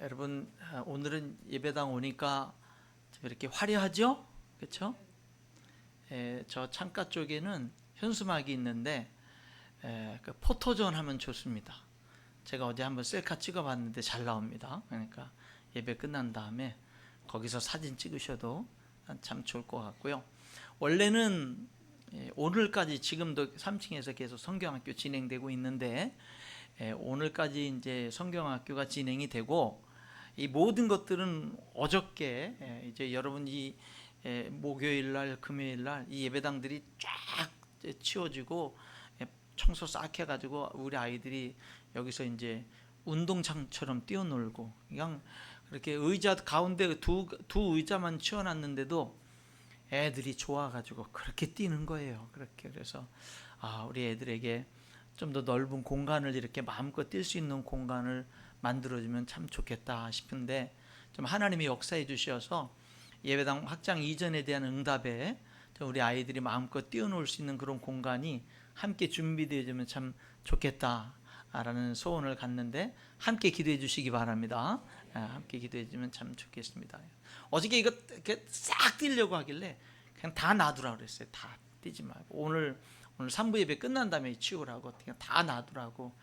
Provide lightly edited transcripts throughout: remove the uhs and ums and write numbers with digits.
여러분, 오늘은 예배당 오니까 좀 이렇게 화려하죠? 그렇죠? 저 창가 쪽에는 현수막이 있는데 그 포토존 하면 좋습니다. 제가 어제 한번 셀카 찍어봤는데 잘 나옵니다. 그러니까 예배 끝난 다음에 거기서 사진 찍으셔도 참 좋을 것 같고요. 원래는 오늘까지 지금도 3층에서 계속 성경학교 진행되고 있는데 오늘까지 이제 성경학교가 진행이 되고, 이 모든 것들은 어저께 이제 여러분이 목요일 날, 금요일 날 이 예배당들이 쫙 치워지고 청소 싹 해가지고 우리 아이들이 여기서 이제 운동장처럼 뛰어놀고, 그냥 그렇게 의자 가운데 두 의자만 치워놨는데도 애들이 좋아가지고 그렇게 뛰는 거예요. 그렇게. 그래서 우리 애들에게 좀 더 넓은 공간을, 이렇게 마음껏 뛸 수 있는 공간을 만들어주면 참 좋겠다 싶은데, 좀 하나님이 역사해 주셔서 예배당 확장 이전에 대한 응답에 우리 아이들이 마음껏 뛰어놀 수 있는 그런 공간이 함께 준비되어지면 참 좋겠다라는 소원을 갖는데, 함께 기도해 주시기 바랍니다. 함께 기도해 주면 참 좋겠습니다. 어저께 이거 이렇게 싹 뛰려고 하길래 그냥 다 놔두라고 그랬어요. 다 뛰지 말고 오늘 3부 예배 끝난 다음에 치우라고, 그냥 다 놔두라고.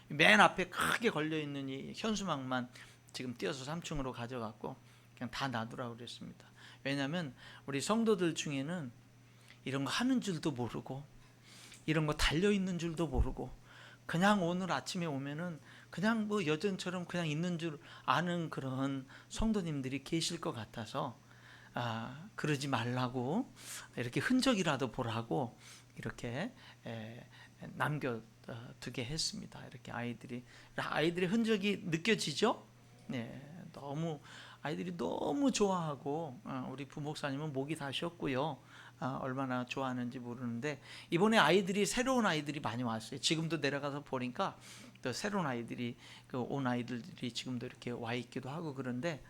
맨 앞에 크게 걸려있는 이 현수막만 지금 띄어서 3층으로 가져갔고 그냥 다 놔두라고 그랬습니다. 왜냐하면 우리 성도들 중에는 이런 거 하는 줄도 모르고, 이런 거 달려있는 줄도 모르고, 그냥 오늘 아침에 오면은 그냥 뭐 여전처럼 그냥 있는 줄 아는 그런 성도님들이 계실 것 같아서 그러지 말라고, 이렇게 흔적이라도 보라고 이렇게 남겨두게 했습니다. 이렇게 아이들의 흔적이 느껴지죠? 네, 아이들이 너무 좋아하고, 우리 부목사님은 목이 다 쉬었고요. 얼마나 좋아하는지 모르는데, 이번에 새로운 아이들이 많이 왔어요. 지금도 내려가서 보니까 또 새로운 아이들이, 온 아이들이 지금도 이렇게 와 있기도 하고 그런데,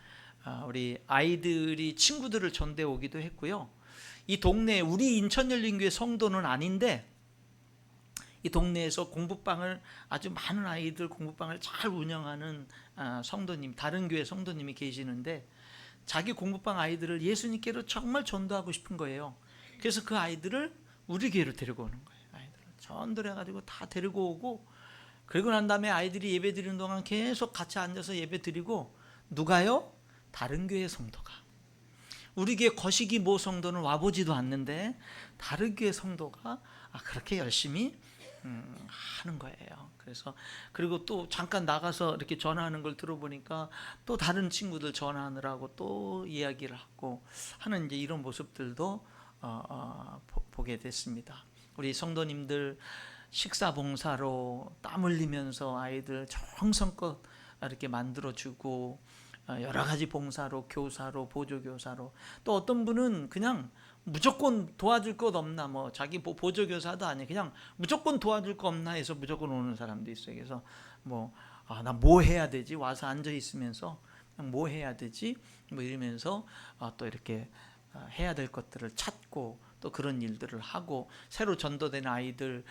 우리 아이들이 친구들을 전대 오기도 했고요. 이 동네, 우리 인천열린교회 성도는 아닌데 이 동네에서 공부방을, 아주 많은 아이들 공부방을 잘 운영하는 성도님, 다른 교회 성도님이 계시는데, 자기 공부방 아이들을 예수님께로 정말 전도하고 싶은 거예요. 그래서 그 아이들을 우리 교회로 데리고 오는 거예요. 아이들을 전도를 해가지고 다 데리고 오고, 그리고 난 다음에 아이들이 예배 드리는 동안 계속 같이 앉아서 예배 드리고, 누가요? 다른 교회 성도가, 우리 교회 거시기 모 성도는 와보지도 않는데 다른 교회 성도가 그렇게 열심히 하는 거예요. 그래서 그리고 또 잠깐 나가서 이렇게 전화하는 걸 들어보니까 또 다른 친구들 전화하느라고 또 이야기를 하고 하는 이제 이런 모습들도 보게 됐습니다. 우리 성도님들 식사 봉사로 땀 흘리면서 아이들 정성껏 이렇게 만들어주고, 여러 가지 봉사로, 교사로, 보조교사로, 또 어떤 분은 그냥 무조건 도와줄 것 없나, 뭐 자기 보조교사도 아니에요, 그냥 무조건 도와줄 거 없나 해서 무조건 오는 사람도 있어요. 그래서 나 뭐 해야 되지, 와서 앉아 있으면서 그냥 뭐 해야 되지 뭐 이러면서 또 이렇게 해야 될 것들을 찾고, 또 그런 일들을 하고, 새로 전도된 아이들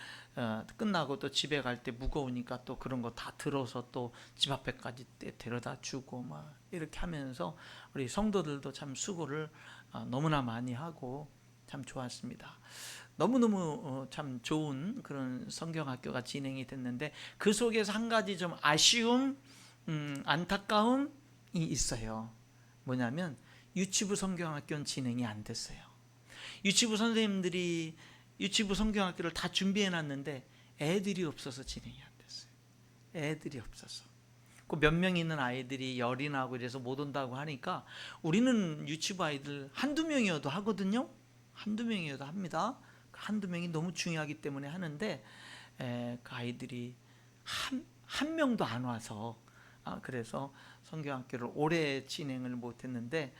끝나고 또 집에 갈 때 무거우니까 또 그런 거 다 들어서 또 집 앞에까지 데려다 주고, 막 이렇게 하면서 우리 성도들도 참 수고를 너무나 많이 하고 참 좋았습니다. 너무너무 참 좋은 그런 성경학교가 진행이 됐는데, 그 속에서 한 가지 좀 아쉬움, 안타까움이 있어요. 뭐냐면 유치부 성경학교는 진행이 안 됐어요. 유치부 선생님들이 유치부 성경학교를 다 준비해 놨는데 애들이 없어서 진행이 안 됐어요. 애들이 없어서. 그 몇 명 있는 아이들이 열이 나고 이래서 못 온다고 하니까, 우리는 유치부 아이들 한두 명이어도 하거든요. 한두 명이어도 합니다. 한두 명이 너무 중요하기 때문에 하는데, 그 아이들이 한 명도 안 와서, 그래서 성경학교를 오래 진행을 못했는데,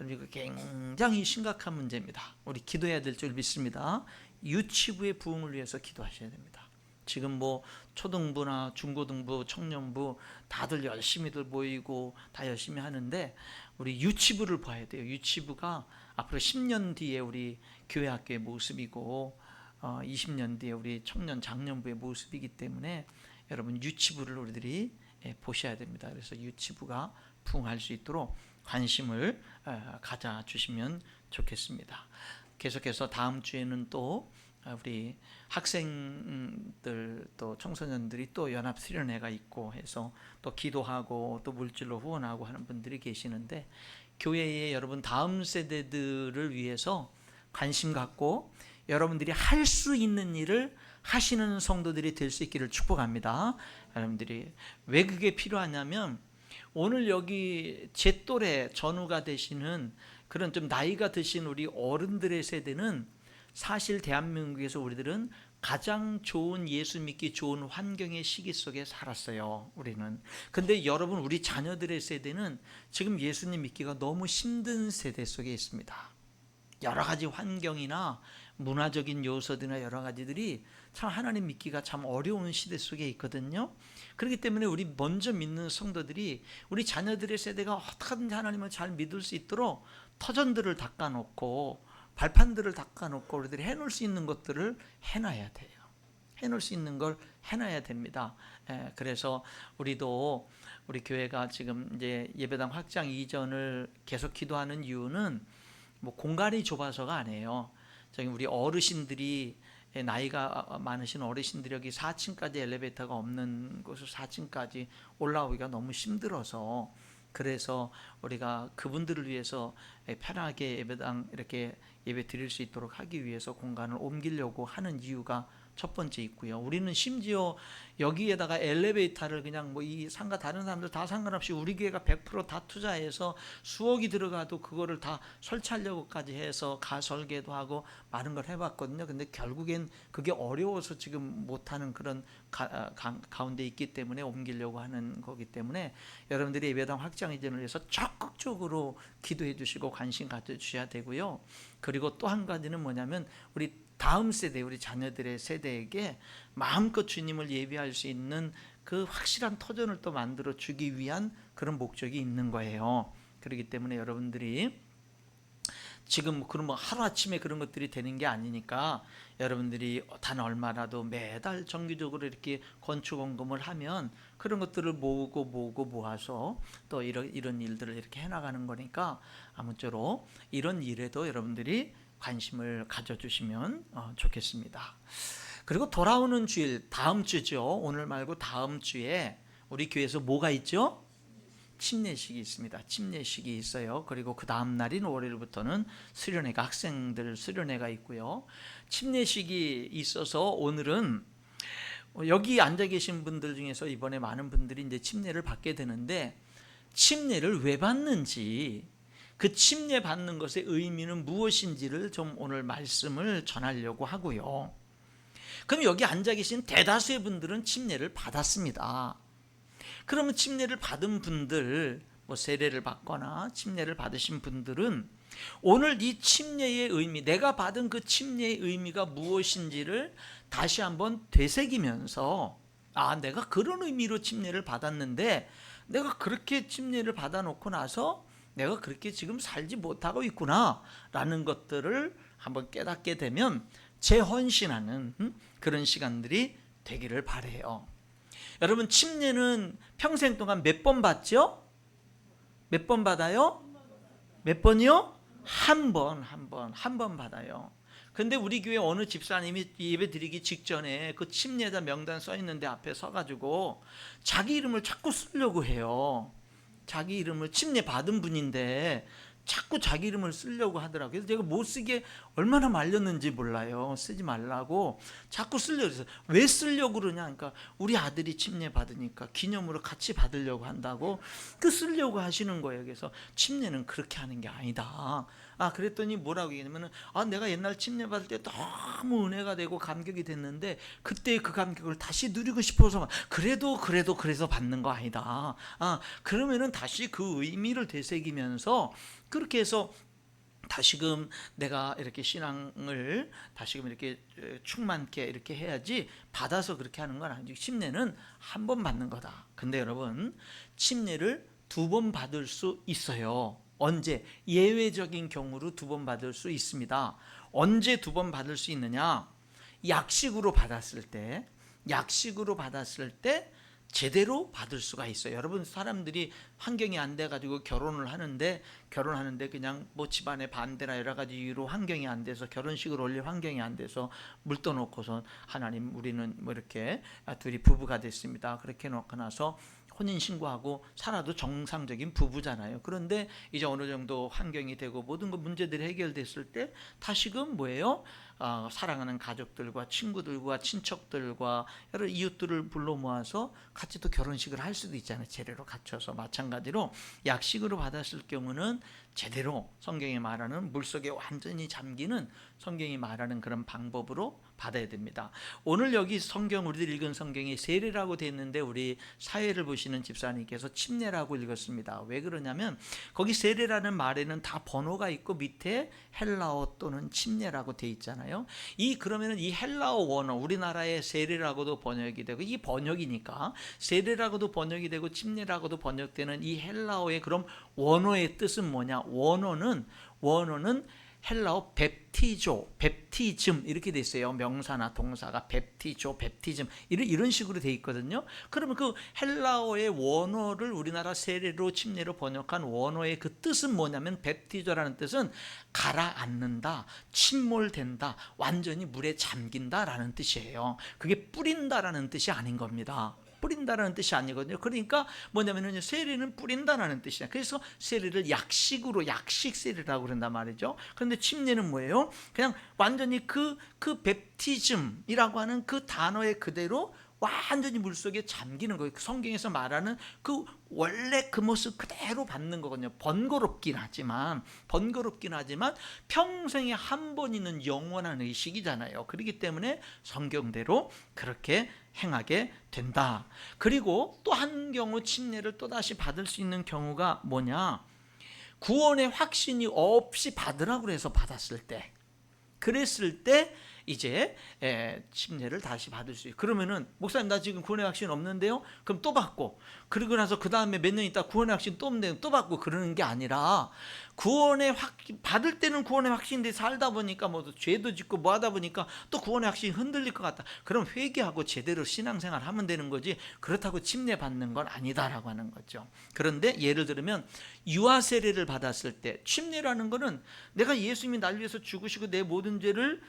이거 굉장히 심각한 문제입니다. 우리 기도해야 될 줄 믿습니다. 유치부의 부흥을 위해서 기도하셔야 됩니다. 지금 뭐 초등부나 중고등부, 청년부 다들 열심히들 모이고 다 열심히 하는데, 우리 유치부를 봐야 돼요. 유치부가 앞으로 10년 뒤에 우리 교회 학교의 모습이고 20년 뒤에 우리 청년 장년부의 모습이기 때문에, 여러분 유치부를 우리들이 보셔야 됩니다. 그래서 유치부가 부흥할 수 있도록 관심을 가져 주시면 좋겠습니다. 계속해서 다음 주에는 또 우리 학생들 또 청소년들이 또 연합 수련회가 있고 해서 또 기도하고 또 물질로 후원하고 하는 분들이 계시는데, 교회에 여러분 다음 세대들을 위해서 관심 갖고 여러분들이 할 수 있는 일을 하시는 성도들이 될 수 있기를 축복합니다. 여러분들이 왜 그게 필요하냐면, 오늘 여기 제 또래 전우가 되시는 그런 좀 나이가 드신 우리 어른들의 세대는 사실 대한민국에서 우리들은 가장 좋은 예수 믿기 좋은 환경의 시기 속에 살았어요, 우리는. 근데 여러분, 우리 자녀들의 세대는 지금 예수님 믿기가 너무 힘든 세대 속에 있습니다. 여러 가지 환경이나 문화적인 요소들이나 여러 가지들이 참 하나님 믿기가 참 어려운 시대 속에 있거든요. 그렇기 때문에 우리 먼저 믿는 성도들이 우리 자녀들의 세대가 어떻게든지 하나님을 잘 믿을 수 있도록 터전들을 닦아놓고 발판들을 닦아놓고 우리들이 해놓을 수 있는 것들을 해놔야 돼요. 해놓을 수 있는 걸 해놔야 됩니다. 그래서 우리도 우리 교회가 지금 이제 예배당 확장 이전을 계속 기도하는 이유는 뭐 공간이 좁아서가 아니에요. 저기 우리 어르신들이, 나이가 많으신 어르신들이 여기 4층까지 엘리베이터가 없는 곳을 4층까지 올라오기가 너무 힘들어서, 그래서 우리가 그분들을 위해서 편하게 예배당 이렇게 예배 드릴 수 있도록 하기 위해서 공간을 옮기려고 하는 이유가 첫 번째 있고요. 우리는 심지어 여기에다가 엘리베이터를 그냥 뭐 이 상가 다른 사람들 다 상관없이 우리 교회가 100% 다 투자해서 수억이 들어가도 그거를 다 설치하려고까지 해서 가설계도 하고 많은 걸 해봤거든요. 근데 결국엔 그게 어려워서 지금 못하는 그런 가운데 있기 때문에 옮기려고 하는 거기 때문에 여러분들이 예배당 확장 이전을 위해서 적극적으로 기도해 주시고 관심 가져주셔야 되고요. 그리고 또 한 가지는 뭐냐면, 우리 다음 세대, 우리 자녀들의 세대에게 마음껏 주님을 예배할 수 있는 그 확실한 터전을 또 만들어 주기 위한 그런 목적이 있는 거예요. 그렇기 때문에 여러분들이 지금 그런 뭐 하루아침에 그런 것들이 되는 게 아니니까, 여러분들이 단 얼마라도 매달 정기적으로 이렇게 건축원금을 하면 그런 것들을 모아서 또 이런 일들을 이렇게 해나가는 거니까, 아무쪼록 이런 일에도 여러분들이 관심을 가져주시면 좋겠습니다. 그리고 돌아오는 주일, 다음 주죠. 오늘 말고 다음 주에 우리 교회에서 뭐가 있죠? 침례식이 있습니다. 침례식이 있어요. 그리고 그 다음 날인 월요일부터는 수련회가, 학생들 수련회가 있고요. 침례식이 있어서 오늘은 여기 앉아 계신 분들 중에서 이번에 많은 분들이 이제 침례를 받게 되는데, 침례를 왜 받는지, 그 침례 받는 것의 의미는 무엇인지를 좀 오늘 말씀을 전하려고 하고요. 그럼 여기 앉아 계신 대다수의 분들은 침례를 받았습니다. 그러면 침례를 받은 분들, 뭐 세례를 받거나 침례를 받으신 분들은 오늘 이 침례의 의미, 내가 받은 그 침례의 의미가 무엇인지를 다시 한번 되새기면서, 내가 그런 의미로 침례를 받았는데 내가 그렇게 침례를 받아놓고 나서 내가 그렇게 지금 살지 못하고 있구나 라는 것들을 한번 깨닫게 되면 재헌신하는 그런 시간들이 되기를 바라요. 여러분, 침례는 평생 동안 몇 번 받죠? 몇 번 받아요? 몇 번이요? 한 번 받아요. 근데 우리 교회 어느 집사님이 예배 드리기 직전에 그 침례자 명단 써 있는데 앞에 서가지고 자기 이름을 자꾸 쓰려고 해요. 자기 이름을, 침례 받은 분인데 자꾸 자기 이름을 쓰려고 하더라고요. 그래서 제가 못 쓰게 얼마나 말렸는지 몰라요. 쓰지 말라고 자꾸 쓰려고 해서. 왜 쓰려고 그러냐, 그러니까 우리 아들이 침례 받으니까 기념으로 같이 받으려고 한다고 그 쓰려고 하시는 거예요. 그래서 침례는 그렇게 하는 게 아니다. 그랬더니 뭐라고 얘기하냐면, 내가 옛날 침례 받을 때 너무 은혜가 되고 감격이 됐는데 그때 그 감격을 다시 누리고 싶어서, 그래서 받는 거 아니다. 그러면은 다시 그 의미를 되새기면서 그렇게 해서 다시금 내가 이렇게 신앙을 다시금 이렇게 충만케 이렇게 해야지, 받아서 그렇게 하는 건 아니지. 침례는 한 번 받는 거다. 근데 여러분, 침례를 2번 받을 수 있어요. 언제? 예외적인 경우로 2번 받을 수 있습니다. 언제 2번 받을 수 있느냐? 약식으로 받았을 때 제대로 받을 수가 있어요. 여러분, 사람들이 환경이 안 돼가지고 결혼하는데 그냥 뭐 집안의 반대나 여러 가지 이유로 환경이 안 돼서 결혼식을 올릴 환경이 안 돼서 물 떠놓고서 하나님 우리는 뭐 이렇게 둘이 부부가 됐습니다. 그렇게 놓고 나서 혼인신고하고 살아도 정상적인 부부잖아요. 그런데 이제 어느 정도 환경이 되고 모든 그 문제들이 해결됐을 때 다시금 뭐예요? 사랑하는 가족들과 친구들과 친척들과 여러 이웃들을 불러 모아서 같이 또 결혼식을 할 수도 있잖아요. 제대로 갖춰서. 마찬가지로 약식으로 받았을 경우는 제대로 성경이 말하는 물속에 완전히 잠기는 성경이 말하는 그런 방법으로 받아야 됩니다. 오늘 여기 성경, 우리들 읽은 성경이 세례라고 되어 있는데 우리 사회를 보시는 집사님께서 침례라고 읽었습니다. 왜 그러냐면 거기 세례라는 말에는 다 번호가 있고 밑에 헬라어 또는 침례라고 되어 있잖아요. 그러면은 이 헬라어 원어, 우리나라의 세례라고도 번역이 되고, 이 번역이니까 세례라고도 번역이 되고 침례라고도 번역되는 이 헬라어의 그럼 원어의 뜻은 뭐냐? 원어는 헬라어 뵙티조, 뵙티즘 이렇게 돼 있어요. 명사나 동사가 뵙티조, 뵙티즘 이런 식으로 돼 있거든요. 그러면 그 헬라어의 원어를 우리나라 세례로 침례로 번역한 원어의 그 뜻은 뭐냐면, 뵙티조라는 뜻은 가라앉는다, 침몰된다, 완전히 물에 잠긴다라는 뜻이에요. 그게 뿌린다라는 뜻이 아닌 겁니다. 뿌린다라는 뜻이 아니거든요. 그러니까 뭐냐면요, 세례는 뿌린다라는 뜻이야. 그래서 세례를 약식으로, 약식 세례라고 그런단 말이죠. 그런데 침례는 뭐예요? 그냥 완전히 그 뵙티즘이라고 하는 그 단어의 그대로 완전히 물속에 잠기는 거예요. 성경에서 말하는 그 원래 그 모습 그대로 받는 거거든요. 번거롭긴 하지만 평생에 한 번 있는 영원한 의식이잖아요. 그렇기 때문에 성경대로 그렇게 행하게 된다. 그리고 또 한 경우 침례를 또다시 받을 수 있는 경우가 뭐냐? 구원의 확신이 없이 받으라고 해서 받았을 때, 그랬을 때 이제 침례를 다시 받을 수 있어요. 그러면은 목사님, 나 지금 구원의 확신 없는데요? 그럼 또 받고, 그러고 나서 그 다음에 몇 년 있다 구원의 확신 또 없는데 또 받고, 그러는 게 아니라 받을 때는 구원의 확신이 살다 보니까 뭐 죄도 짓고 뭐 하다 보니까 또 구원의 확신이 흔들릴 것 같다. 그럼 회개하고 제대로 신앙생활 하면 되는 거지, 그렇다고 침례 받는 건 아니다라고 하는 거죠. 그런데 예를 들면 유아 세례를 받았을 때, 침례라는 거는 내가 예수님이 날 위해서 죽으시고 내 모든 죄를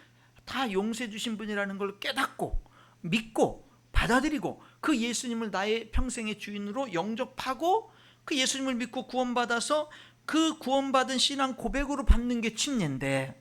다 용서해 주신 분이라는 걸 깨닫고 믿고 받아들이고 그 예수님을 나의 평생의 주인으로 영접하고 그 예수님을 믿고 구원받아서 그 구원받은 신앙 고백으로 받는 게 침례인데,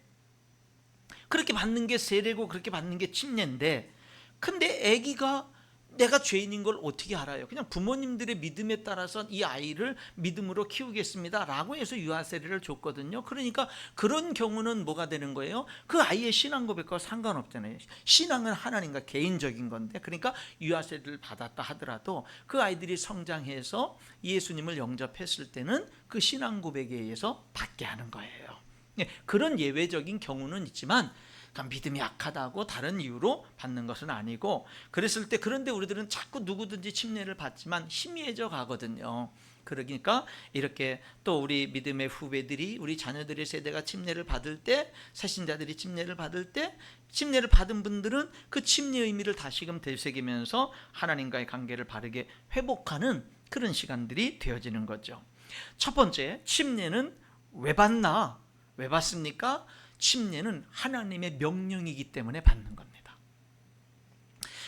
그렇게 받는 게 세례고 그렇게 받는 게 침례인데, 근데 아기가 내가 죄인인 걸 어떻게 알아요? 그냥 부모님들의 믿음에 따라서 이 아이를 믿음으로 키우겠습니다 라고 해서 유아 세례를 줬거든요. 그러니까 그런 경우는 뭐가 되는 거예요? 그 아이의 신앙 고백과 상관없잖아요. 신앙은 하나님과 개인적인 건데, 그러니까 유아 세례를 받았다 하더라도 그 아이들이 성장해서 예수님을 영접했을 때는 그 신앙 고백에 의해서 받게 하는 거예요. 그런 예외적인 경우는 있지만 믿음이 약하다고 다른 이유로 받는 것은 아니고, 그랬을 때 그런데 우리들은 자꾸 누구든지 침례를 받지만 희미해져 가거든요. 그러니까 이렇게 또 우리 믿음의 후배들이, 우리 자녀들의 세대가 침례를 받을 때, 새신자들이 침례를 받을 때, 침례를 받은 분들은 그 침례 의미를 다시금 되새기면서 하나님과의 관계를 바르게 회복하는 그런 시간들이 되어지는 거죠. 첫 번째, 침례는 왜 받나? 왜 받습니까? 침례는 하나님의 명령이기 때문에 받는 겁니다.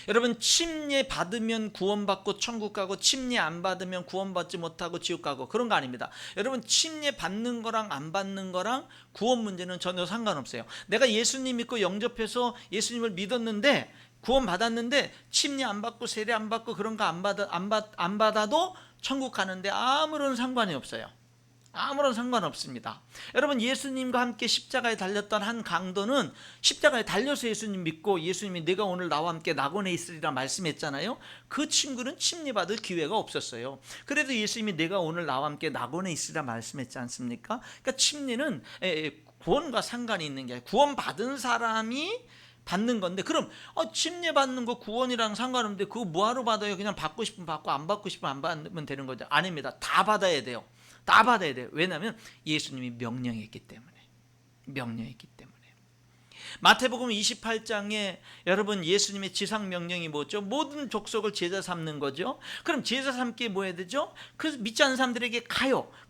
여러분, 침례 받으면 구원받고 천국 가고 침례 안 받으면 구원받지 못하고 지옥 가고 그런 거 아닙니다. 여러분, 침례 받는 거랑 안 받는 거랑 구원 문제는 전혀 상관없어요. 내가 예수님 믿고 영접해서 예수님을 믿었는데 구원 받았는데 침례 안 받고 세례 안 받고 그런 거 안 받아도 천국 가는데 아무런 상관이 없어요. 아무런 상관없습니다. 여러분, 예수님과 함께 십자가에 달렸던 한 강도는 십자가에 달려서 예수님 믿고 예수님이 내가 오늘 나와 함께 낙원에 있으리라 말씀했잖아요. 그 친구는 침례받을 기회가 없었어요. 그래도 예수님이 내가 오늘 나와 함께 낙원에 있으리라 말씀했지 않습니까? 그러니까 침례는 구원과 상관이 있는 게 아니라 구원받은 사람이 받는 건데, 그럼 침례 받는 거 구원이랑 상관없는데 그거 뭐하러 받아요? 그냥 받고 싶으면 받고 안 받고 싶으면 안 받으면 되는 거죠. 아닙니다. 다 받아야 돼요. 다 받아야 돼요. 왜냐하면 예수님이 명령했기 때문에. 마태복음 28장에 여러분 예수님의 지상 명령이 뭐죠? 모든 족속을 제자 삼는 거죠. 그럼 제자 삼기에 뭐 해야 되죠? 그 믿지 않는 사람들에게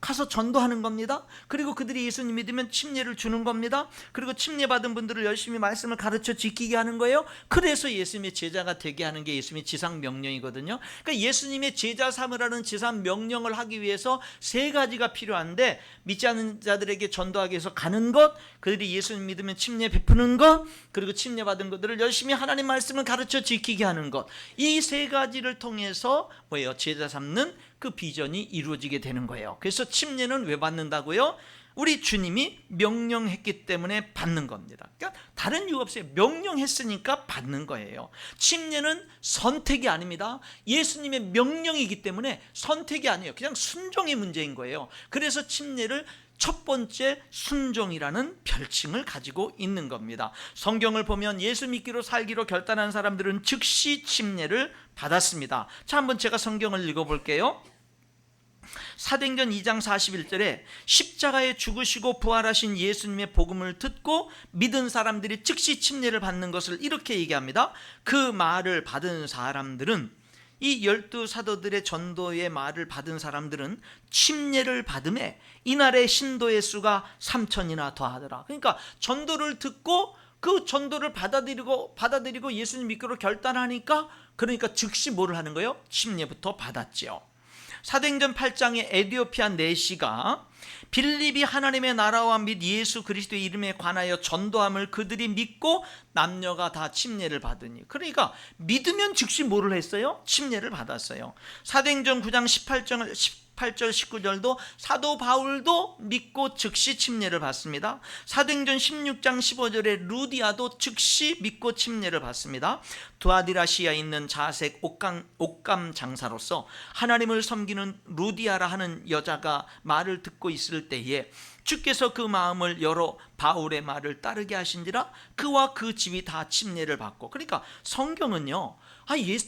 가서 전도하는 겁니다. 그리고 그들이 예수님 믿으면 침례를 주는 겁니다. 그리고 침례 받은 분들을 열심히 말씀을 가르쳐 지키게 하는 거예요. 그래서 예수님의 제자가 되게 하는 게 예수님의 지상 명령이거든요. 그러니까 예수님의 제자 삼으라는 지상 명령을 하기 위해서 세 가지가 필요한데, 믿지 않는 자들에게 전도하기 위해서 가는 것, 그들이 예수님 믿으면 침례 베푸는 것, 그리고 침례 받은 것들을 열심히 하나님 말씀을 가르쳐 지키게 하는 것, 이 세 가지를 통해서 뭐예요? 제자 삼는 그 비전이 이루어지게 되는 거예요. 그래서 침례는 왜 받는다고요? 우리 주님이 명령했기 때문에 받는 겁니다. 그러니까 다른 이유 없어요. 명령했으니까 받는 거예요. 침례는 선택이 아닙니다. 예수님의 명령이기 때문에 선택이 아니에요. 그냥 순종의 문제인 거예요. 그래서 침례를 첫 번째 순종이라는 별칭을 가지고 있는 겁니다. 성경을 보면 예수 믿기로 살기로 결단한 사람들은 즉시 침례를 받았습니다. 자, 한번 제가 성경을 읽어볼게요. 사도행전 2장 41절에 십자가에 죽으시고 부활하신 예수님의 복음을 듣고 믿은 사람들이 즉시 침례를 받는 것을 이렇게 얘기합니다. 그 말을 받은 사람들은, 이 12 사도들의 전도의 말을 받은 사람들은 침례를 받음에 이날의 신도의 수가 3,000이나 더하더라. 그러니까 전도를 듣고 그 전도를 받아들이고 예수님 믿기로 결단하니까, 그러니까 즉시 뭐를 하는 거예요? 침례부터 받았지요. 사도행전 8장의 에디오피아 내시가 빌립이 하나님의 나라와 및 예수 그리스도의 이름에 관하여 전도함을 그들이 믿고 남녀가 다 침례를 받으니, 그러니까 믿으면 즉시 뭐를 했어요? 침례를 받았어요. 사도행전 9장 18절 19절도 사도 바울도 믿고 즉시 침례를 받습니다. 사도행전 16장 15절에 루디아도 즉시 믿고 침례를 받습니다. 두아디라시아에 있는 자색 옷감 장사로서 하나님을 섬기는 루디아라 하는 여자가 말을 듣고 있을 때에 주께서 그 마음을 열어 바울의 말을 따르게 하신지라 그와 그 집이 다 침례를 받고, 그러니까 성경은요,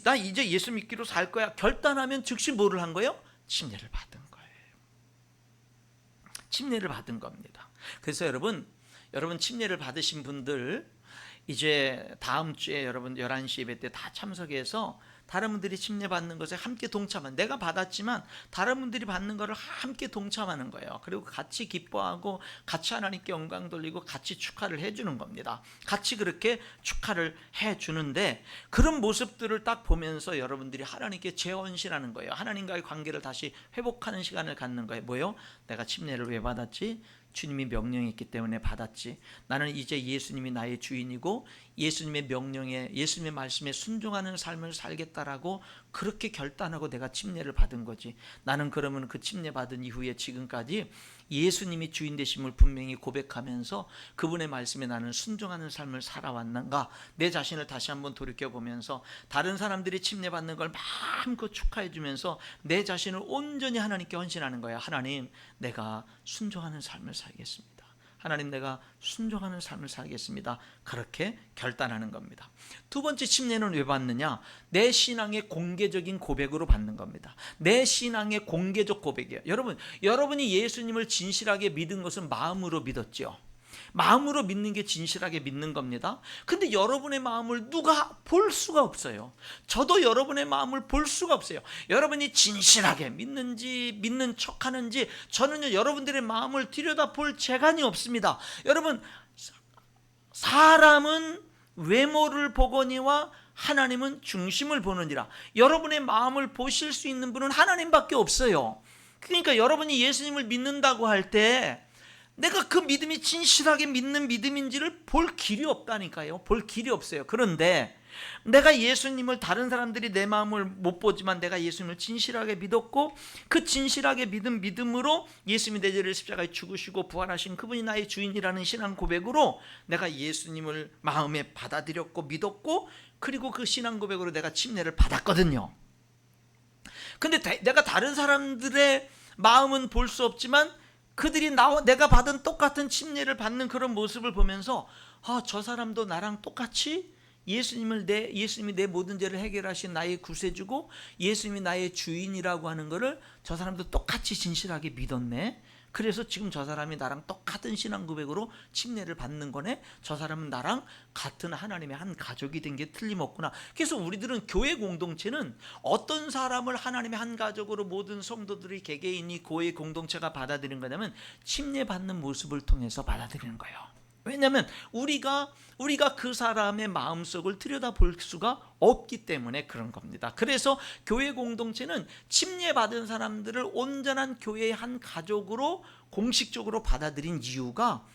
나 이제 예수 믿기로 살 거야 결단하면 즉시 뭐를 한 거예요? 침례를 받은 거예요. 침례를 받은 겁니다. 그래서 여러분 침례를 받으신 분들, 이제 다음 주에 여러분 11시 예배 때 다 참석해서 다른 분들이 침례 받는 것에 함께 동참하는, 내가 받았지만 다른 분들이 받는 것을 함께 동참하는 거예요. 그리고 같이 기뻐하고 같이 하나님께 영광 돌리고 같이 축하를 해주는 겁니다. 같이 그렇게 축하를 해주는데, 그런 모습들을 딱 보면서 여러분들이 하나님께 재헌신하는 거예요. 하나님과의 관계를 다시 회복하는 시간을 갖는 거예요. 뭐예요? 내가 침례를 왜 받았지? 주님이 명령했기 때문에 받았지. 나는 이제 예수님이 나의 주인이고 예수님의 명령에, 예수님의 말씀에 순종하는 삶을 살겠다라고 그렇게 결단하고 내가 침례를 받은 거지. 나는 그러면 그 침례 받은 이후에 지금까지 예수님이 주인 되심을 분명히 고백하면서 그분의 말씀에 나는 순종하는 삶을 살아왔는가, 내 자신을 다시 한번 돌이켜보면서 다른 사람들이 침례 받는 걸 마음껏 축하해 주면서 내 자신을 온전히 하나님께 헌신하는 거야. 하나님, 내가 순종하는 삶을 살겠습니다. 하나님, 내가 순종하는 삶을 살겠습니다. 그렇게 결단하는 겁니다. 두 번째 침례는 왜 받느냐? 내 신앙의 공개적인 고백으로 받는 겁니다. 내 신앙의 공개적 고백이에요. 여러분이 예수님을 진실하게 믿은 것은 마음으로 믿었죠. 마음으로 믿는 게 진실하게 믿는 겁니다. 근데 여러분의 마음을 누가 볼 수가 없어요. 저도 여러분의 마음을 볼 수가 없어요. 여러분이 진실하게 믿는지 믿는 척하는지 저는요, 여러분들의 마음을 들여다볼 재간이 없습니다. 여러분, 사람은 외모를 보거니와 하나님은 중심을 보느니라. 여러분의 마음을 보실 수 있는 분은 하나님밖에 없어요. 그러니까 여러분이 예수님을 믿는다고 할 때 내가 그 믿음이 진실하게 믿는 믿음인지를 볼 길이 없다니까요. 볼 길이 없어요. 그런데 내가 예수님을, 다른 사람들이 내 마음을 못 보지만 내가 예수님을 진실하게 믿었고 그 진실하게 믿은 믿음으로 예수님이 내 죄를 십자가에 죽으시고 부활하신 그분이 나의 주인이라는 신앙 고백으로 내가 예수님을 마음에 받아들였고 믿었고, 그리고 그 신앙 고백으로 내가 침례를 받았거든요. 근데 내가 다른 사람들의 마음은 볼 수 없지만 그들이 내가 받은 똑같은 침례를 받는 그런 모습을 보면서 저 사람도 나랑 똑같이 예수님이 내 모든 죄를 해결하신 나의 구세주고 예수님이 나의 주인이라고 하는 것을 저 사람도 똑같이 진실하게 믿었네. 그래서 지금 저 사람이 나랑 똑같은 신앙 고백으로 침례를 받는 거네. 저 사람은 나랑 같은 하나님의 한 가족이 된 게 틀림없구나. 그래서 우리들은 교회 공동체는 어떤 사람을 하나님의 한 가족으로 모든 성도들이 개개인이 교회 공동체가 받아들이는 거냐면 침례 받는 모습을 통해서 받아들이는 거예요. 왜냐하면 우리가 그 사람의 마음속을 들여다볼 수가 없기 때문에 그런 겁니다. 그래서 교회 공동체는 침례받은 사람들을 온전한 교회의 한 가족으로 공식적으로 받아들인 이유가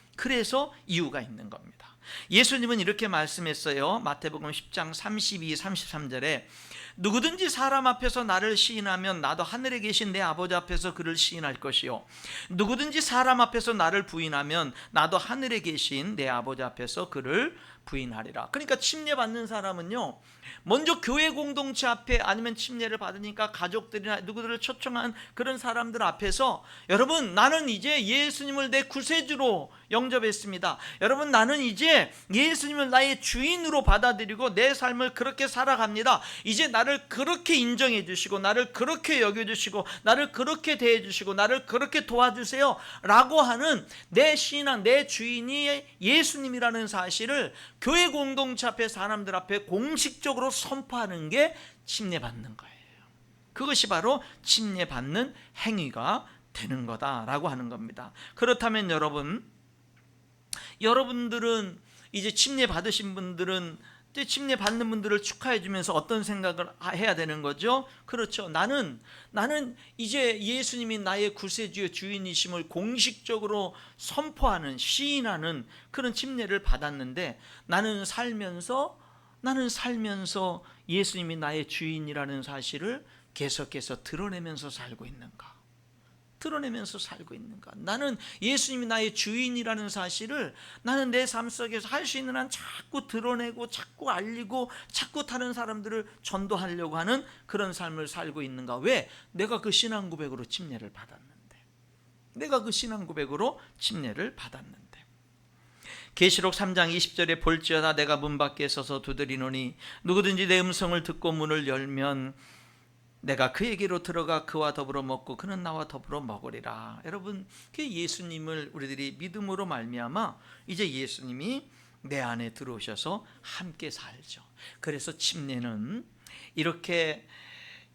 있는 겁니다. 예수님은 이렇게 말씀했어요. 마태복음 10장 32, 33절에 누구든지 사람 앞에서 나를 시인하면 나도 하늘에 계신 내 아버지 앞에서 그를 시인할 것이요 누구든지 사람 앞에서 나를 부인하면 나도 하늘에 계신 내 아버지 앞에서 그를 부인하리라. 그러니까 침례받는 사람은요, 먼저 교회 공동체 앞에 아니면 침례를 받으니까 가족들이나 누구들을 초청한 그런 사람들 앞에서 여러분 나는 이제 예수님을 내 구세주로 영접했습니다. 여러분 나는 이제 예수님을 나의 주인으로 받아들이고 내 삶을 그렇게 살아갑니다. 이제 나를 그렇게 인정해 주시고 나를 그렇게 여겨주시고 나를 그렇게 대해 주시고 나를 그렇게 도와주세요 라고 하는 내 신앙, 내 주인이 예수님이라는 사실을 교회 공동체 앞에 사람들 앞에 공식적으로 선포하는 게 침례받는 거예요. 그것이 바로 침례받는 행위가 되는 거다라고 하는 겁니다. 그렇다면 여러분들은 이제 침례 받으신 분들은 침례 받는 분들을 축하해 주면서 어떤 생각을 해야 되는 거죠? 그렇죠. 나는 이제 예수님이 나의 구세주의 주인이심을 공식적으로 선포하는, 시인하는 그런 침례를 받았는데 나는 살면서 예수님이 나의 주인이라는 사실을 계속해서 드러내면서 살고 있는가? 나는 예수님이 나의 주인이라는 사실을 나는 내 삶 속에서 할 수 있는 한 자꾸 드러내고 자꾸 알리고 자꾸 다른 사람들을 전도하려고 하는 그런 삶을 살고 있는가? 왜? 내가 그 신앙 고백으로 침례를 받았는데. 계시록 3장 20절에 볼지어다 내가 문 밖에 서서 두드리노니 누구든지 내 음성을 듣고 문을 열면 내가 그에게로 들어가 그와 더불어 먹고 그는 나와 더불어 먹으리라. 여러분, 그 예수님을 우리들이 믿음으로 말미암아 이제 예수님이 내 안에 들어오셔서 함께 살죠. 그래서 침례는 이렇게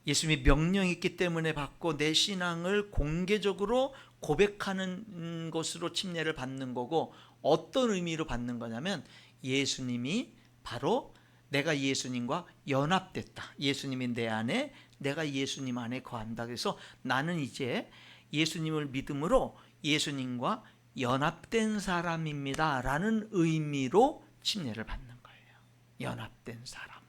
예수님이 명령이 있기 때문에 받고 내 신앙을 공개적으로 고백하는 것으로 침례를 받는 거고, 어떤 의미로 받는 거냐면 예수님이 바로 내가 예수님과 연합됐다. 예수님이 내 안에, 내가 예수님 안에 거한다. 그래서 나는 이제 예수님을 믿음으로 예수님과 연합된 사람입니다 라는 의미로 침례를 받는 거예요. 연합된 사람.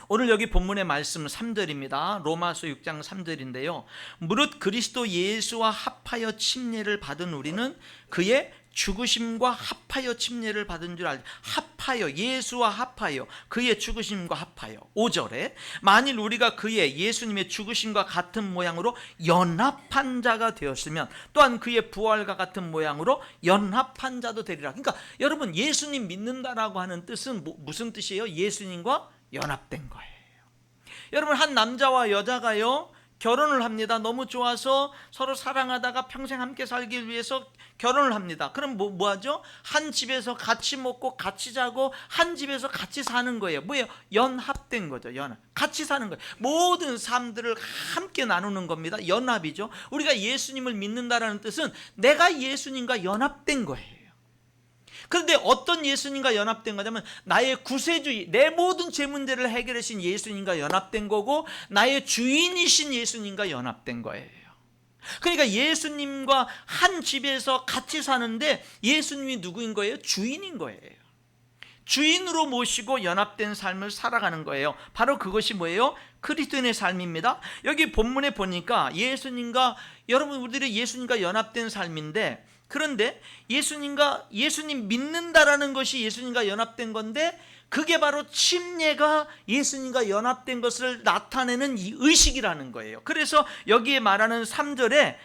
오늘 여기 본문의 말씀 3절입니다. 로마서 6장 3절인데요. 무릇 그리스도 예수와 합하여 침례를 받은 우리는 그의 죽으심과 합하여 침례를 받은 줄 알지. 합하여, 예수와 합하여, 그의 죽으심과 합하여. 5절에 만일 우리가 그의 예수님의 죽으심과 같은 모양으로 연합한 자가 되었으면 또한 그의 부활과 같은 모양으로 연합한 자도 되리라. 그러니까 여러분, 예수님 믿는다라고 하는 뜻은 무슨 뜻이에요? 예수님과 연합된 거예요. 여러분, 한 남자와 여자가요 결혼을 합니다. 너무 좋아서 서로 사랑하다가 평생 함께 살기 위해서 결혼을 합니다. 그럼 뭐 하죠? 한 집에서 같이 먹고 같이 자고 한 집에서 같이 사는 거예요. 뭐예요? 연합된 거죠. 같이 사는 거예요. 모든 삶들을 함께 나누는 겁니다. 연합이죠. 우리가 예수님을 믿는다라는 뜻은 내가 예수님과 연합된 거예요. 그런데 어떤 예수님과 연합된 거냐면 나의 구세주, 내 모든 죄 문제를 해결하신 예수님과 연합된 거고, 나의 주인이신 예수님과 연합된 거예요. 그러니까 예수님과 한 집에서 같이 사는데 예수님이 누구인 거예요? 주인인 거예요. 주인으로 모시고 연합된 삶을 살아가는 거예요. 바로 그것이 뭐예요? 그리스도인의 삶입니다. 여기 본문에 보니까 여러분 우리들이 예수님과 연합된 삶인데, 그런데 예수님 믿는다라는 것이 예수님과 연합된 건데, 그게 바로 침례가 예수님과 연합된 것을 나타내는 이 의식이라는 거예요. 그래서 여기에 말하는 3절에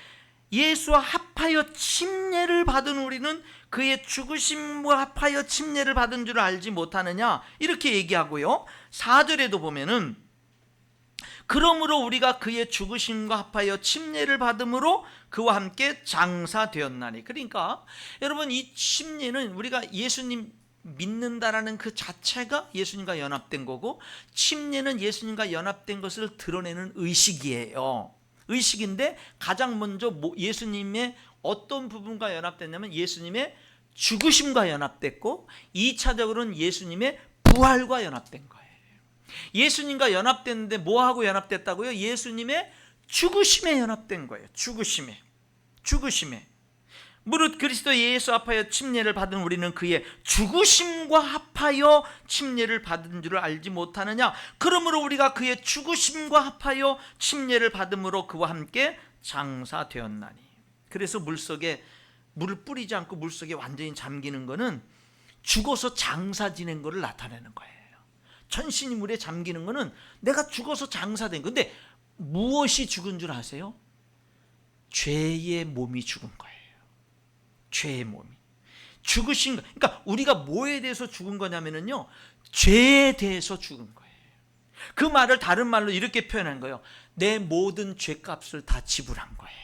예수와 합하여 침례를 받은 우리는 그의 죽으심과 합하여 침례를 받은 줄 알지 못하느냐, 이렇게 얘기하고요. 4절에도 보면은 그러므로 우리가 그의 죽으심과 합하여 침례를 받음으로 그와 함께 장사되었나니. 그러니까 여러분, 이 침례는 우리가 예수님 믿는다라는 그 자체가 예수님과 연합된 거고, 침례는 예수님과 연합된 것을 드러내는 의식이에요. 의식인데 가장 먼저 예수님의 어떤 부분과 연합됐냐면 예수님의 죽으심과 연합됐고, 2차적으로는 예수님의 부활과 연합된 거예요. 예수님과 연합됐는데 뭐하고 연합됐다고요? 예수님의 죽으심에 연합된 거예요. 죽으심에. 무릇 그리스도 예수 합하여 침례를 받은 우리는 그의 죽으심과 합하여 침례를 받은 줄을 알지 못하느냐? 그러므로 우리가 그의 죽으심과 합하여 침례를 받음으로 그와 함께 장사되었나니. 그래서 물을 뿌리지 않고 물속에 완전히 잠기는 거는 죽어서 장사 지낸 거를 나타내는 거예요. 전신이 물에 잠기는 거는 내가 죽어서 장사된 건데, 무엇이 죽은 줄 아세요? 죄의 몸이 죽은 거예요. 죄의 몸이 죽으신 거. 그러니까 우리가 뭐에 대해서 죽은 거냐면요, 죄에 대해서 죽은 거예요. 그 말을 다른 말로 이렇게 표현한 거예요. 내 모든 죄값을 다 지불한 거예요.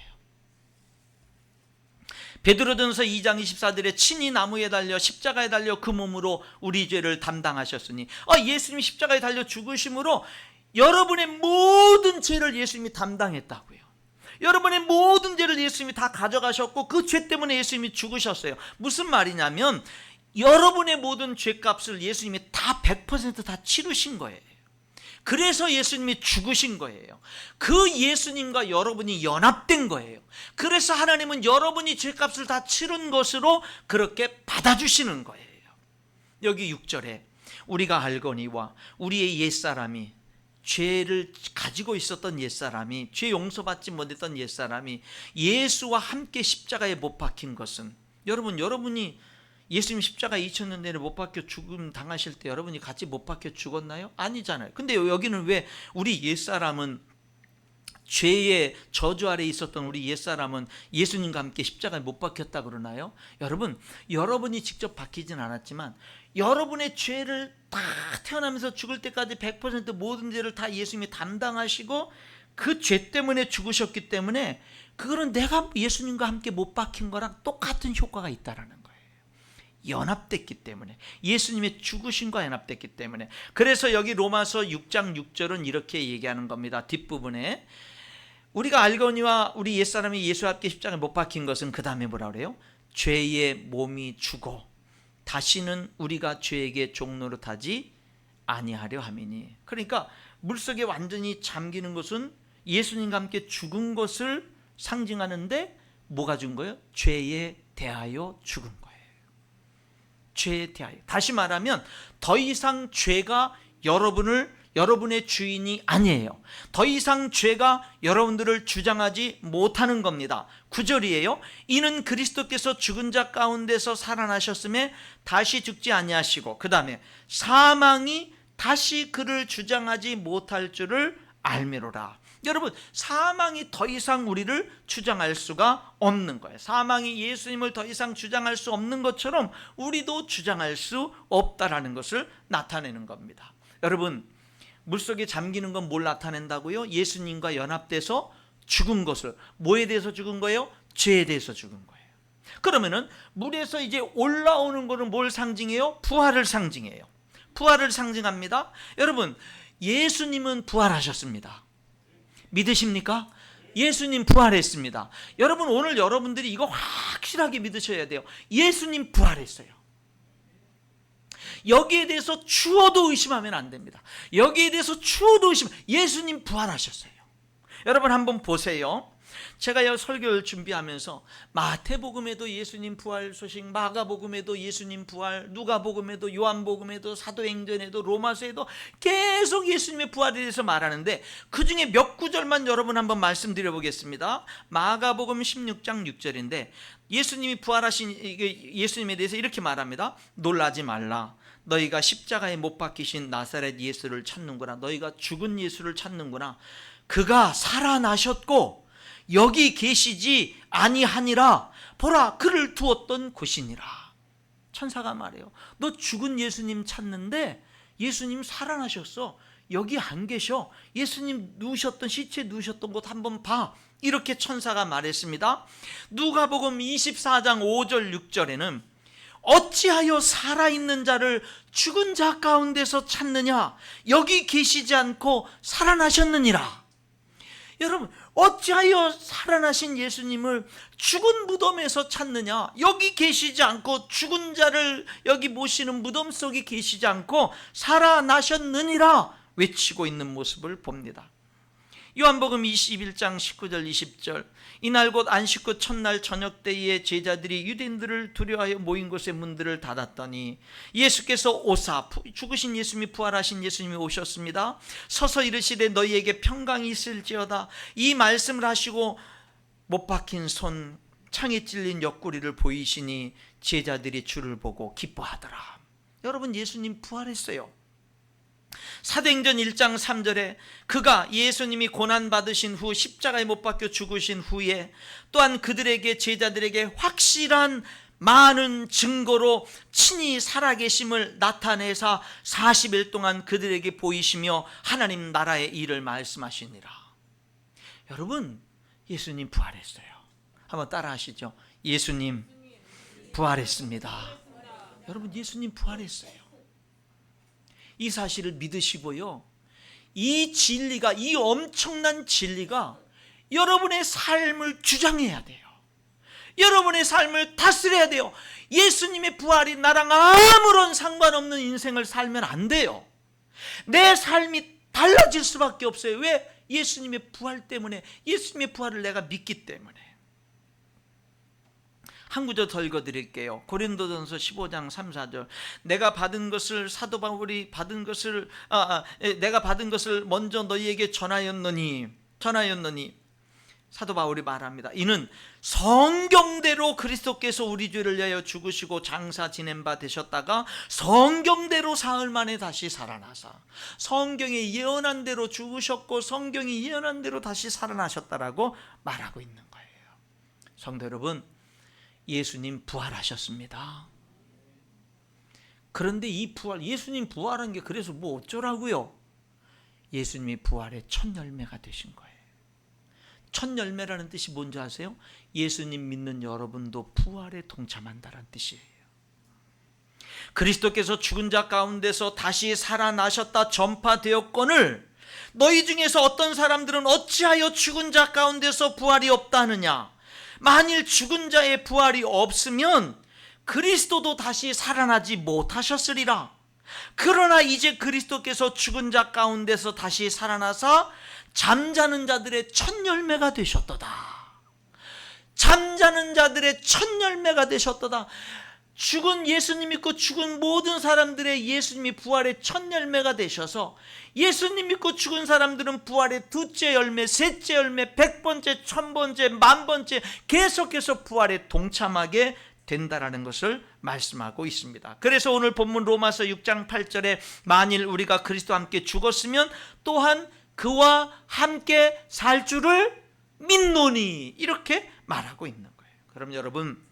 베드로전서 2장 24절에 친히 나무에 달려 십자가에 달려 그 몸으로 우리 죄를 담당하셨으니, 예수님이 십자가에 달려 죽으심으로 여러분의 모든 죄를 예수님이 담당했다고요. 여러분의 모든 죄를 예수님이 다 가져가셨고, 그 죄 때문에 예수님이 죽으셨어요. 무슨 말이냐면 여러분의 모든 죄값을 예수님이 다 100% 다 치르신 거예요. 그래서 예수님이 죽으신 거예요. 그 예수님과 여러분이 연합된 거예요. 그래서 하나님은 여러분이 죄값을 다 치른 것으로 그렇게 받아주시는 거예요. 여기 6절에 우리가 알거니와 우리의 옛사람이, 죄를 가지고 있었던 옛사람이, 죄 용서받지 못했던 옛사람이 예수와 함께 십자가에 못 박힌 것은, 여러분이 예수님 십자가에 2000년 내내 못 박혀 죽음 당하실 때 여러분이 같이 못 박혀 죽었나요? 아니잖아요. 근데 여기는 왜 우리 옛사람은, 죄의 저주 아래 있었던 우리 옛사람은 예수님과 함께 십자가에 못 박혔다 그러나요? 여러분이 직접 박히진 않았지만 여러분의 죄를 다 태어나면서 죽을 때까지 100% 모든 죄를 다 예수님이 담당하시고 그 죄 때문에 죽으셨기 때문에, 그거는 내가 예수님과 함께 못 박힌 거랑 똑같은 효과가 있다라는 거예요. 연합됐기 때문에, 예수님의 죽으심과 연합됐기 때문에. 그래서 여기 로마서 6장 6절은 이렇게 얘기하는 겁니다. 뒷부분에 우리가 알거니와 우리 옛사람이 예수와 함께 십자가에 못 박힌 것은, 그 다음에 뭐라 그래요? 죄의 몸이 죽어 다시는 우리가 죄에게 종노릇하지 아니하려 함이니. 그러니까 물속에 완전히 잠기는 것은 예수님과 함께 죽은 것을 상징하는데, 뭐가 죽은 거예요? 죄에 대하여 죽은 거예요. 죄에 대하여. 다시 말하면 더 이상 죄가 여러분의 주인이 아니에요. 더 이상 죄가 여러분들을 주장하지 못하는 겁니다. 9절이에요. 이는 그리스도께서 죽은 자 가운데서 살아나셨음에 다시 죽지 아니하시고, 그 다음에 사망이 다시 그를 주장하지 못할 줄을 알미로라. 여러분, 사망이 더 이상 우리를 주장할 수가 없는 거예요. 사망이 예수님을 더 이상 주장할 수 없는 것처럼 우리도 주장할 수 없다라는 것을 나타내는 겁니다. 여러분, 물속에 잠기는 건 뭘 나타낸다고요? 예수님과 연합돼서 죽은 것을. 뭐에 대해서 죽은 거예요? 죄에 대해서 죽은 거예요. 그러면은 물에서 이제 올라오는 거는 뭘 상징해요? 부활을 상징해요. 부활을 상징합니다. 여러분, 예수님은 부활하셨습니다. 믿으십니까? 예수님 부활했습니다. 여러분, 오늘 여러분들이 이거 확실하게 믿으셔야 돼요. 예수님 부활했어요. 여기에 대해서 추워도 의심하면 안 됩니다. 여기에 대해서 추워도 예수님 부활하셨어요. 여러분 한번 보세요. 제가 설교를 준비하면서 마태복음에도 예수님 부활 소식, 마가복음에도 예수님 부활, 누가복음에도, 요한복음에도, 사도행전에도, 로마서에도 계속 예수님의 부활에 대해서 말하는데, 그 중에 몇 구절만 여러분 한번 말씀드려 보겠습니다. 마가복음 16장 6절인데 예수님이 부활하신 예수님에 대해서 이렇게 말합니다. 놀라지 말라. 너희가 십자가에 못 박히신 나사렛 예수를 찾는구나. 너희가 죽은 예수를 찾는구나. 그가 살아나셨고 여기 계시지 아니하니라. 보라, 그를 두었던 곳이니라. 천사가 말해요. 너 죽은 예수님 찾는데 예수님 살아나셨어. 여기 안 계셔. 예수님 누우셨던, 시체 누우셨던 곳 한번 봐. 이렇게 천사가 말했습니다. 누가복음 24장 5절 6절에는 어찌하여 살아있는 자를 죽은 자 가운데서 찾느냐? 여기 계시지 않고 살아나셨느니라. 여러분, 어찌하여 살아나신 예수님을 죽은 무덤에서 찾느냐? 여기 계시지 않고, 죽은 자를 여기 모시는 무덤 속에 계시지 않고 살아나셨느니라 외치고 있는 모습을 봅니다. 요한복음 21장 19절 20절, 이날 곧 안식 후 첫날 저녁 때에 제자들이 유대인들을 두려워하여 모인 곳의 문들을 닫았더니 예수께서 오사, 죽으신 예수님이, 부활하신 예수님이 오셨습니다. 서서 이르시되 너희에게 평강이 있을지어다. 이 말씀을 하시고 못 박힌 손, 창에 찔린 옆구리를 보이시니 제자들이 주를 보고 기뻐하더라. 여러분, 예수님 부활했어요. 사도행전 1장 3절에 그가, 예수님이 고난받으신 후 십자가에 못 박혀 죽으신 후에 또한 그들에게, 제자들에게 확실한 많은 증거로 친히 살아계심을 나타내사 40일 동안 그들에게 보이시며 하나님 나라의 일을 말씀하시니라. 여러분, 예수님 부활했어요. 한번 따라 하시죠. 예수님 부활했습니다. 여러분, 예수님 부활했어요. 이 사실을 믿으시고요, 이 진리가, 이 엄청난 진리가 여러분의 삶을 주장해야 돼요. 여러분의 삶을 다스려야 돼요. 예수님의 부활이 나랑 아무런 상관없는 인생을 살면 안 돼요. 내 삶이 달라질 수밖에 없어요. 왜? 예수님의 부활 때문에, 예수님의 부활을 내가 믿기 때문에. 한 구절 더 읽어드릴게요. 고린도전서 15장 3, 4절. 내가 받은 것을, 사도 바울이 받은 것을, 내가 받은 것을 먼저 너희에게 전하였느니 사도 바울이 말합니다. 이는 성경대로 그리스도께서 우리 죄를 위하여 죽으시고 장사 지낸 바 되셨다가 성경대로 사흘 만에 다시 살아나사, 성경이 예언한 대로 죽으셨고 성경이 예언한 대로 다시 살아나셨다라고 말하고 있는 거예요. 성도 여러분, 예수님 부활하셨습니다. 그런데 이 부활, 예수님 부활한 게 그래서 뭐 어쩌라고요? 예수님이 부활의 첫 열매가 되신 거예요. 첫 열매라는 뜻이 뭔지 아세요? 예수님 믿는 여러분도 부활에 동참한다는 뜻이에요. 그리스도께서 죽은 자 가운데서 다시 살아나셨다 전파되었거늘 너희 중에서 어떤 사람들은 어찌하여 죽은 자 가운데서 부활이 없다 하느냐? 만일 죽은 자의 부활이 없으면 그리스도도 다시 살아나지 못하셨으리라. 그러나 이제 그리스도께서 죽은 자 가운데서 다시 살아나사 잠자는 자들의 첫 열매가 되셨도다. 잠자는 자들의 첫 열매가 되셨도다. 죽은, 예수님 믿고 죽은 모든 사람들의 예수님이 부활의 첫 열매가 되셔서 예수님 믿고 죽은 사람들은 부활의 둘째 열매, 셋째 열매, 100번째, 1000번째, 10,000번째 계속해서 부활에 동참하게 된다라는 것을 말씀하고 있습니다. 그래서 오늘 본문 로마서 6장 8절에 만일 우리가 그리스도와 함께 죽었으면 또한 그와 함께 살 줄을 믿노니, 이렇게 말하고 있는 거예요. 그럼 여러분,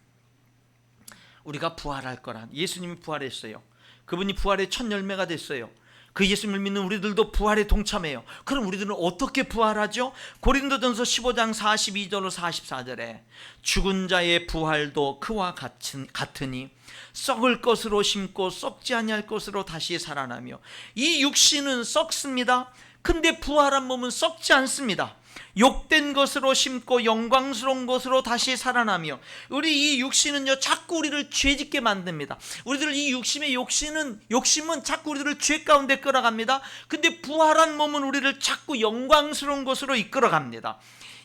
우리가 부활할 거란, 예수님이 부활했어요. 그분이 부활의 첫 열매가 됐어요. 그 예수님을 믿는 우리들도 부활에 동참해요. 그럼 우리들은 어떻게 부활하죠? 고린도전서 15장 42절로 44절에 죽은 자의 부활도 그와 같으니 썩을 것으로 심고 썩지 아니할 것으로 다시 살아나며, 이 육신은 썩습니다. 근데 부활한 몸은 썩지 않습니다. 욕된 것으로 심고 영광스러운 것으로 다시 살아나며, 우리 이 육신은요 자꾸 우리를 죄짓게 만듭니다. 우리들 이 욕심은 자꾸 우리들을 죄 가운데 끌어갑니다. 근데 부활한 몸은 우리를 자꾸 영광스러운 것으로 이끌어갑니다.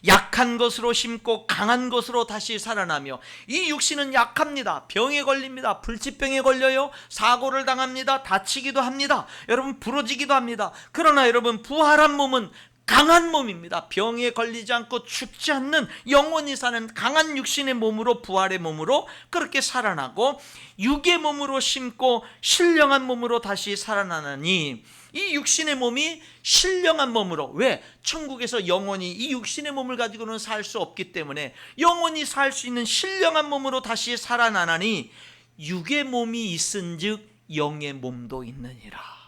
약한 것으로 심고 강한 것으로 다시 살아나며, 이 육신은 약합니다. 병에 걸립니다. 불치병에 걸려요. 사고를 당합니다. 다치기도 합니다. 여러분, 부러지기도 합니다. 그러나 여러분, 부활한 몸은 강한 몸입니다. 병에 걸리지 않고 죽지 않는 영원히 사는 강한 육신의 몸으로, 부활의 몸으로 그렇게 살아나고, 육의 몸으로 심고 신령한 몸으로 다시 살아나니, 이 육신의 몸이 신령한 몸으로, 왜? 천국에서 영원히 이 육신의 몸을 가지고는 살 수 없기 때문에 영원히 살 수 있는 신령한 몸으로 다시 살아나니, 육의 몸이 있은즉 영의 몸도 있느니라.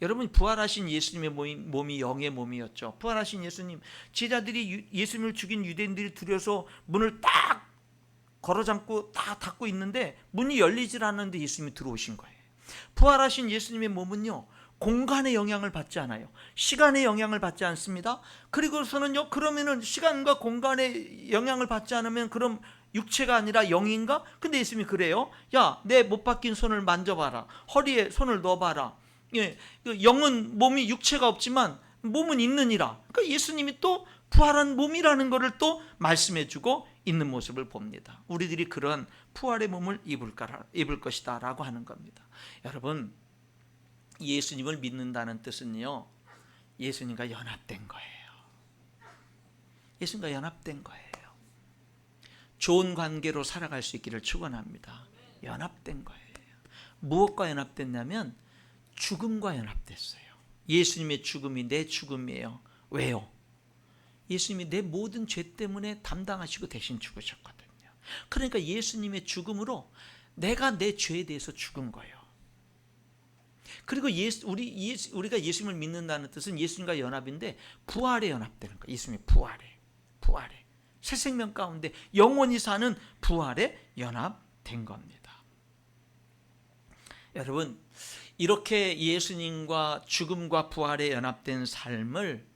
여러분, 부활하신 예수님의 몸이 영의 몸이었죠. 부활하신 예수님, 제자들이 예수님을 죽인 유대인들이 두려서 문을 딱 걸어잠고 다 닫고 있는데 문이 열리질 않는데 예수님이 들어오신 거예요. 부활하신 예수님의 몸은요, 공간의 영향을 받지 않아요. 시간의 영향을 받지 않습니다. 그리고서는요, 그러면은 시간과 공간의 영향을 받지 않으면 그럼 육체가 아니라 영인가? 근데 예수님이 그래요. 야, 내 못 박힌 손을 만져봐라. 허리에 손을 넣어봐라. 예, 영은, 몸이, 육체가 없지만 몸은 있느니라. 그러니까 예수님이 또 부활한 몸이라는 것을 또 말씀해주고 있는 모습을 봅니다. 우리들이 그런 부활의 몸을 입을 것이다 라고 하는 겁니다. 여러분, 예수님을 믿는다는 뜻은요, 예수님과 연합된 거예요. 예수님과 연합된 거예요. 좋은 관계로 살아갈 수 있기를 축원합니다. 연합된 거예요. 무엇과 연합됐냐면 죽음과 연합됐어요. 예수님의 죽음이 내 죽음이에요. 왜요? 예수님이 내 모든 죄 때문에 담당하시고 대신 죽으셨거든요. 그러니까 예수님의 죽음으로 내가 내 죄에 대해서 죽은 거예요. 그리고 우리가 예수님을 믿는다는 뜻은 예수님과 연합인데 부활에 연합되는 거예요. 예수님의 부활에 새 생명 가운데 영원히 사는 부활에 연합된 겁니다. 여러분, 이렇게 예수님과 죽음과 부활에 연합된 삶을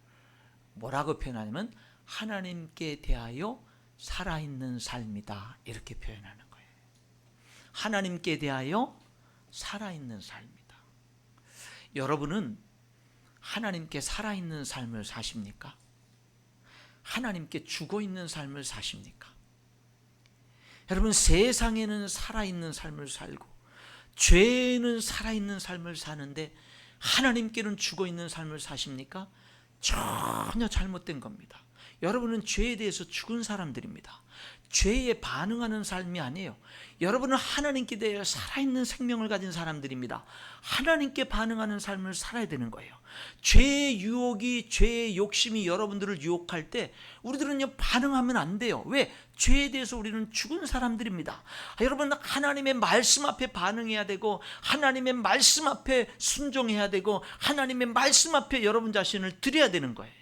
뭐라고 표현하냐면 하나님께 대하여 살아있는 삶이다, 이렇게 표현하는 거예요. 하나님께 대하여 살아있는 삶이다. 여러분은 하나님께 살아있는 삶을 사십니까? 하나님께 죽어있는 삶을 사십니까? 여러분, 세상에는 살아있는 삶을 살고 죄는 살아있는 삶을 사는데 하나님께는 죽어있는 삶을 사십니까? 전혀 잘못된 겁니다. 여러분은 죄에 대해서 죽은 사람들입니다. 죄에 반응하는 삶이 아니에요. 여러분은 하나님께 대해 살아있는 생명을 가진 사람들입니다. 하나님께 반응하는 삶을 살아야 되는 거예요. 죄의 유혹이, 죄의 욕심이 여러분들을 유혹할 때 우리들은요, 반응하면 안 돼요. 왜? 죄에 대해서 우리는 죽은 사람들입니다. 여러분, 하나님의 말씀 앞에 반응해야 되고 하나님의 말씀 앞에 순종해야 되고 하나님의 말씀 앞에 여러분 자신을 드려야 되는 거예요.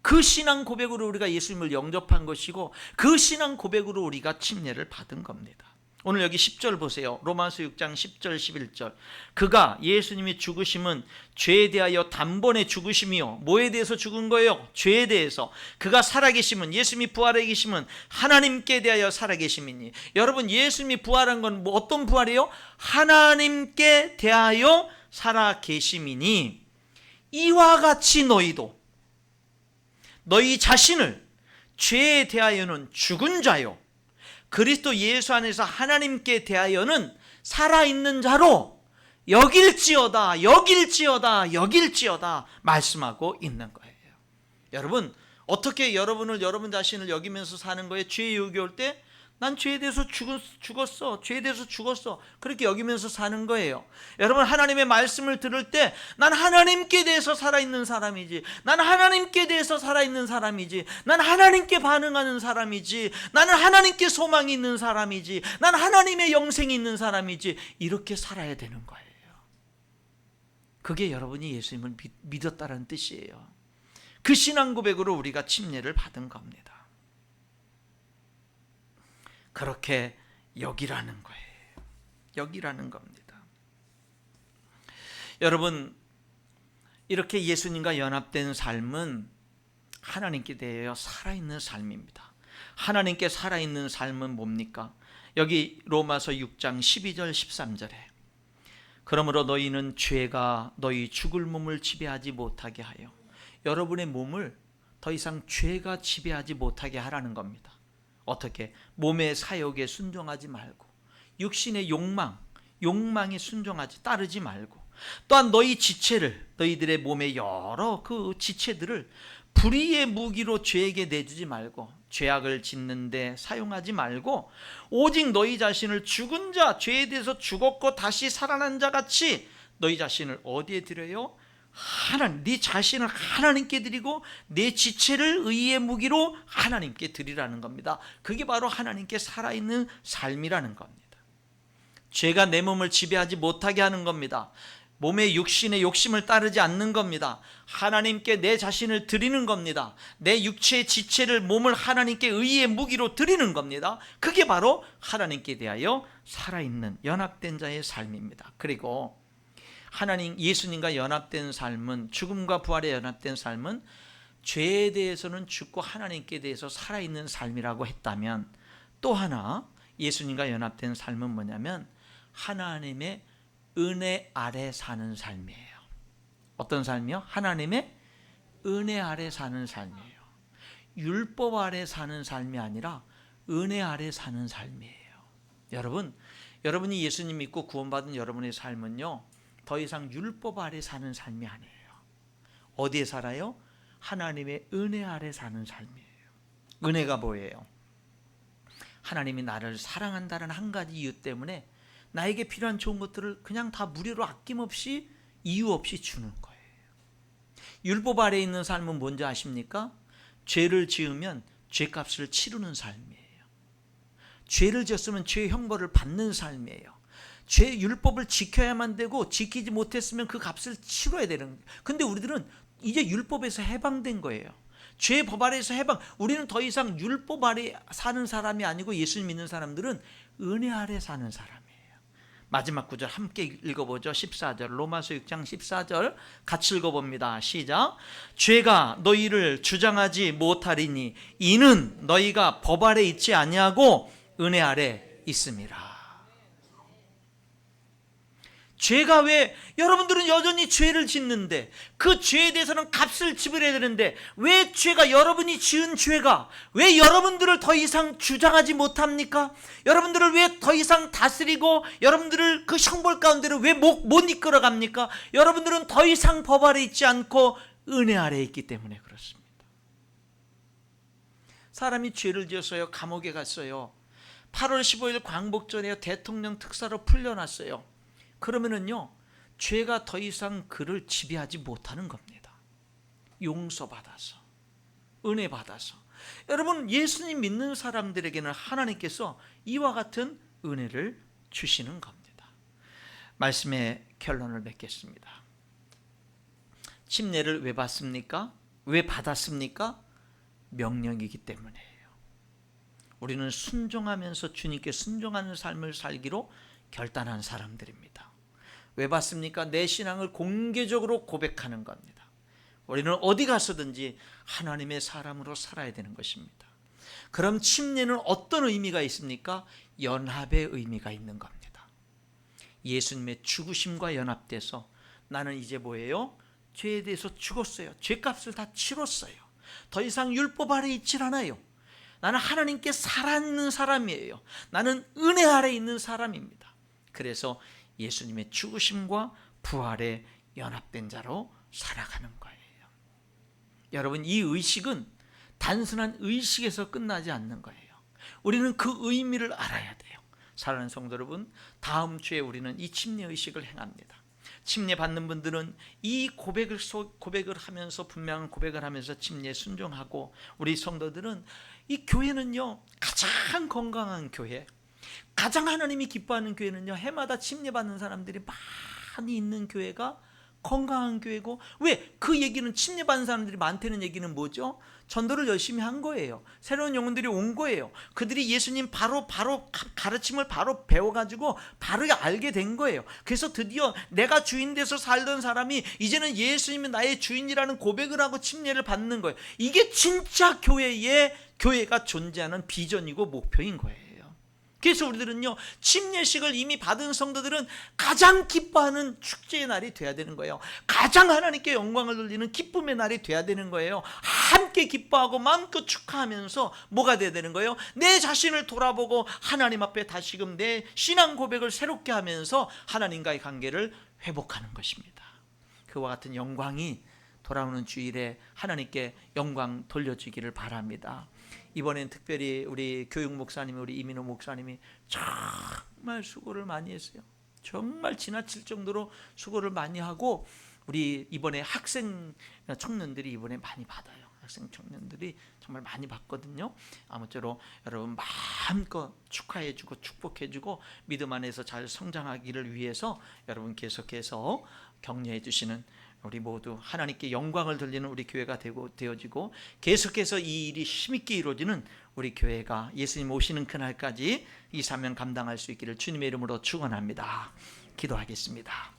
그 신앙 고백으로 우리가 예수님을 영접한 것이고 그 신앙 고백으로 우리가 침례를 받은 겁니다. 오늘 여기 10절 보세요. 로마서 6장 10절 11절. 그가, 예수님이 죽으심은 죄에 대하여 단번에 죽으심이요. 뭐에 대해서 죽은 거예요? 죄에 대해서. 그가 살아계심은, 예수님이 부활해 계심은 하나님께 대하여 살아계심이니. 여러분, 예수님이 부활한 건 뭐 어떤 부활이에요? 하나님께 대하여 살아계심이니 이와 같이 너희도 너희 자신을 죄에 대하여는 죽은 자요 그리스도 예수 안에서 하나님께 대하여는 살아있는 자로 여길지어다 말씀하고 있는 거예요. 여러분, 어떻게 여러분 자신을 여기면서 사는 거예요? 죄의 유혹이 올 때 난 죄에 대해서 죽었어. 죄에 대해서 죽었어. 그렇게 여기면서 사는 거예요. 여러분, 하나님의 말씀을 들을 때 난 하나님께 대해서 살아있는 사람이지. 난 하나님께 대해서 살아있는 사람이지. 난 하나님께 반응하는 사람이지. 나는 하나님께 소망이 있는 사람이지. 난 하나님의 영생이 있는 사람이지. 이렇게 살아야 되는 거예요. 그게 여러분이 예수님을 믿었다는 뜻이에요. 그 신앙 고백으로 우리가 침례를 받은 겁니다. 그렇게 여기라는 거예요. 여기라는 겁니다. 여러분, 이렇게 예수님과 연합된 삶은 하나님께 대하여 살아있는 삶입니다. 하나님께 살아있는 삶은 뭡니까? 여기 로마서 6장 12절 13절에 그러므로 너희는 죄가 너희 죽을 몸을 지배하지 못하게 하여, 여러분의 몸을 더 이상 죄가 지배하지 못하게 하라는 겁니다. 어떻게? 몸의 사욕에 순종하지 말고, 육신의 욕망에 순종하지 따르지 말고, 또한 너희 지체를, 너희들의 몸의 여러 그 지체들을 불의의 무기로 죄에게 내주지 말고, 죄악을 짓는데 사용하지 말고, 오직 너희 자신을 죽은 자, 죄에 대해서 죽었고 다시 살아난 자 같이 너희 자신을 어디에 드려요? 네 자신을 하나님께 드리고 내 지체를 의의 무기로 하나님께 드리라는 겁니다. 그게 바로 하나님께 살아있는 삶이라는 겁니다. 죄가 내 몸을 지배하지 못하게 하는 겁니다. 몸의 육신의 욕심을 따르지 않는 겁니다. 하나님께 내 자신을 드리는 겁니다. 내 육체의 지체를, 몸을 하나님께 의의 무기로 드리는 겁니다. 그게 바로 하나님께 대하여 살아있는 연합된 자의 삶입니다. 그리고 하나님, 예수님과 연합된 삶은, 죽음과 부활에 연합된 삶은 죄에 대해서는 죽고 하나님께 대해서 살아있는 삶이라고 했다면, 또 하나 예수님과 연합된 삶은 뭐냐면 하나님의 은혜 아래 사는 삶이에요. 어떤 삶이요? 하나님의 은혜 아래 사는 삶이에요. 율법 아래 사는 삶이 아니라 은혜 아래 사는 삶이에요. 여러분이 예수님 믿고 구원받은 여러분의 삶은요, 더 이상 율법 아래 사는 삶이 아니에요. 어디에 살아요? 하나님의 은혜 아래 사는 삶이에요. 은혜가 뭐예요? 하나님이 나를 사랑한다는 한 가지 이유 때문에 나에게 필요한 좋은 것들을 그냥 다 무료로 아낌없이 이유 없이 주는 거예요. 율법 아래에 있는 삶은 뭔지 아십니까? 죄를 지으면 죄값을 치르는 삶이에요. 죄를 지었으면 죄의 형벌을 받는 삶이에요. 죄 율법을 지켜야만 되고 지키지 못했으면 그 값을 치러야 되는 거예요. 근데 우리들은 이제 율법에서 해방된 거예요. 죄 법 아래에서 해방. 우리는 더 이상 율법 아래 사는 사람이 아니고, 예수님 믿는 사람들은 은혜 아래 사는 사람이에요. 마지막 구절 함께 읽어보죠. 14절, 로마서 6장 14절 같이 읽어봅니다. 시작. 죄가 너희를 주장하지 못하리니 이는 너희가 법 아래 있지 아니하고 은혜 아래 있음이라. 죄가 왜, 여러분들은 여전히 죄를 짓는데, 그 죄에 대해서는 값을 지불해야 되는데, 왜 죄가, 여러분이 지은 죄가 왜 여러분들을 더 이상 주장하지 못합니까? 여러분들을 왜 더 이상 다스리고 여러분들을 그 형벌 가운데로 왜 못 이끌어 갑니까? 여러분들은 더 이상 법 아래 있지 않고 은혜 아래에 있기 때문에 그렇습니다. 사람이 죄를 지었어요. 감옥에 갔어요. 8월 15일 광복절에 대통령 특사로 풀려났어요. 그러면은요, 죄가 더 이상 그를 지배하지 못하는 겁니다. 용서받아서, 은혜 받아서. 여러분, 예수님 믿는 사람들에게는 하나님께서 이와 같은 은혜를 주시는 겁니다. 말씀의 결론을 맺겠습니다. 침례를 왜 받습니까? 왜 받았습니까? 명령이기 때문이에요. 우리는 순종하면서 주님께 순종하는 삶을 살기로 결단한 사람들입니다. 왜 받습니까? 내 신앙을 공개적으로 고백하는 겁니다. 우리는 어디 가서든지 하나님의 사람으로 살아야 되는 것입니다. 그럼 침례는 어떤 의미가 있습니까? 연합의 의미가 있는 겁니다. 예수님의 죽으심과 연합돼서 나는 이제 뭐예요? 죄에 대해서 죽었어요. 죄값을 다 치렀어요. 더 이상 율법 아래 있질 않아요. 나는 하나님께 살아있는 사람이에요. 나는 은혜 아래 있는 사람입니다. 그래서 예수님의 죽으심과 부활에 연합된 자로 살아가는 거예요. 여러분, 이 의식은 단순한 의식에서 끝나지 않는 거예요. 우리는 그 의미를 알아야 돼요. 사랑하는 성도 여러분, 다음 주에 우리는 이 침례 의식을 행합니다. 침례 받는 분들은 이 고백을 하면서, 분명한 고백을 하면서 침례에 순종하고, 우리 성도들은 이 교회는요, 가장 건강한 교회, 가장 하나님이 기뻐하는 교회는요, 해마다 침례 받는 사람들이 많이 있는 교회가 건강한 교회고, 왜? 그 얘기는, 침례 받는 사람들이 많다는 얘기는 뭐죠? 전도를 열심히 한 거예요. 새로운 영혼들이 온 거예요. 그들이 예수님 바로 가르침을 바로 배워가지고 바로 알게 된 거예요. 그래서 드디어 내가 주인 돼서 살던 사람이 이제는 예수님이 나의 주인이라는 고백을 하고 침례를 받는 거예요. 이게 진짜 교회가 존재하는 비전이고 목표인 거예요. 그래서 우리들은요, 침례식을 이미 받은 성도들은 가장 기뻐하는 축제의 날이 돼야 되는 거예요. 가장 하나님께 영광을 돌리는 기쁨의 날이 돼야 되는 거예요. 함께 기뻐하고 마음껏 축하하면서 뭐가 돼야 되는 거예요? 내 자신을 돌아보고 하나님 앞에 다시금 내 신앙 고백을 새롭게 하면서 하나님과의 관계를 회복하는 것입니다. 그와 같은 영광이 돌아오는 주일에 하나님께 영광 돌려주기를 바랍니다. 이번엔 특별히 우리 교육 목사님이, 우리 이민호 목사님이 정말 수고를 많이 했어요. 정말 지나칠 정도로 수고를 많이 하고, 우리 이번에 학생 청년들이 이번에 많이 받아요. 학생 청년들이 정말 많이 봤거든요. 아무쪼록 여러분 마음껏 축하해주고 축복해주고 믿음 안에서 잘 성장하기를 위해서 여러분 계속해서 격려해 주시는 우리 모두 하나님께 영광을 돌리는 우리 교회가 되어지고 계속해서 이 일이 힘있게 이루어지는 우리 교회가 예수님 오시는 그날까지 이 사명 감당할 수 있기를 주님의 이름으로 축원합니다. 기도하겠습니다.